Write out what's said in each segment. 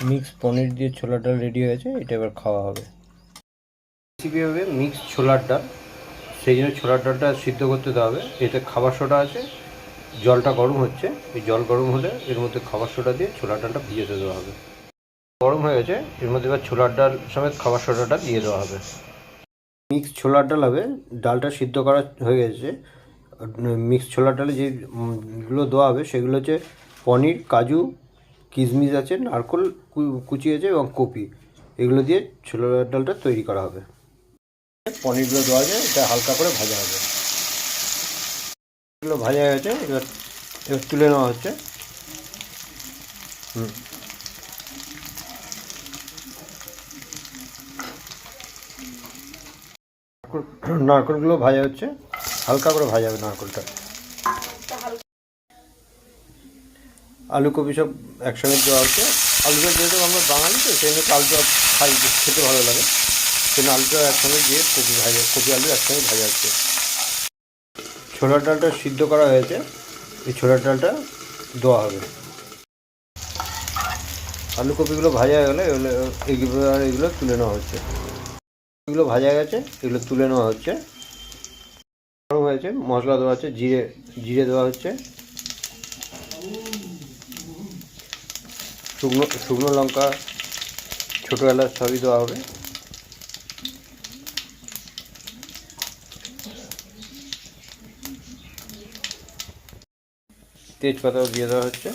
Mix পনির দিয়ে ছোলার ডাল রেডি হয়েছে, এটা এবার খাওয়া হবে। রেসিপি হবে মিক্স ছোলার ডাল। সেই জন্য ছোলার ডালটা সিদ্ধ করতে দেওয়া হবে। এতে খাবার সোডা আছে, জলটা গরম হচ্ছে, এই জল গরম হলে এর মধ্যে খাবার সোডা দিয়ে ছোলার ডালটা ভিজেতে দেওয়া হবে। গরম হয়ে গেছে, এর মধ্যে এবার ছোলার ডাল সমেত খাবার সোডাটা দিয়ে দেওয়া হবে। মিক্স ছোলার ডাল হবে, ডালটা সিদ্ধ করা হয়ে গেছে। মিক্স ছোলার ডালে যেগুলো দেওয়া হবে সেগুলো হচ্ছে পনির, কাজু, কিশমিশ আছে, নারকেল কুচি আছে এবং কপি। এগুলো দিয়ে ছোলার ডালটা তৈরি করা হবে। পনিরগুলো দেওয়া যায়, এটা হালকা করে ভাজা হবে। এগুলো ভাজা হয়ে গেছে, এবার তুলে নেওয়া হচ্ছে। নারকেলগুলো ভাজা হচ্ছে, হালকা করে ভাজা হবে নারকেলটা। আলু কপি সব একসঙ্গে দেওয়া হচ্ছে। আলুটা যেহেতু আমরা বাঙালি তো সেই জন্য আলুটা খাই, খেতে ভালো লাগে, সেই জন্য আলুটা একসঙ্গে দিয়ে কপি আলু একসঙ্গে ভাজা হচ্ছে। ছোলার ডালটা সিদ্ধ করা হয়েছে, এই ছোলার ডালটা দেওয়া হবে। আলু কপিগুলো ভাজা হয়ে গেলে এগুলো তুলে নেওয়া হচ্ছে। এগুলো ভাজা গেছে, এগুলো তুলে নেওয়া হচ্ছে। গরম হয়েছে, মশলা দেওয়া হচ্ছে, জিরে দেওয়া হচ্ছে, শুকনো লঙ্কা, ছোটো এলাচ সবই দেওয়া হবে। তেজপাতাও দিয়ে দেওয়া হচ্ছে।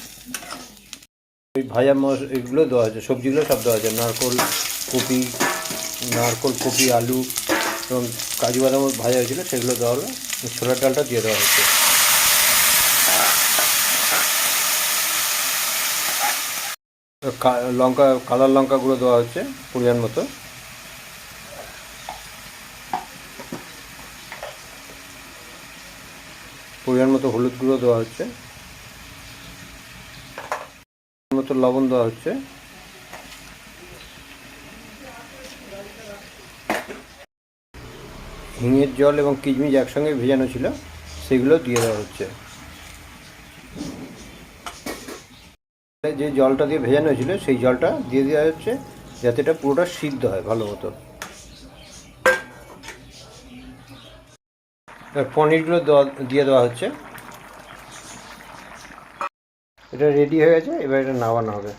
ওই ভাজা এগুলো দেওয়া হচ্ছে, সবজিগুলো সব দেওয়া হচ্ছে, নারকেল, কপি, আলু এবং কাজু বাদাম ভাজা হয়েছিলো সেগুলো দেওয়া হলো। ছোলার ডালটা দিয়ে দেওয়া হচ্ছে। কালার লঙ্কা গুঁড়ো দেওয়া হচ্ছে পরিমাণ মতো। হলুদ গুঁড়ো দেওয়া হচ্ছে, মতো লবণ দেওয়া হচ্ছে। হিঙের জল এবং কিশমিশ একসঙ্গে ভেজানো ছিল, সেগুলো দিয়ে দেওয়া হচ্ছে। যে জলটা দিয়ে ভেজানো ছিল সেই জলটা দিয়ে দেওয়া হচ্ছে, যাতে এটা পুরোটা সিদ্ধ হয় ভালো মতো। পনিরগুলো দিয়ে দেওয়া হচ্ছে। এটা রেডি হয়ে গেছে, এবার এটা নামানো হবে।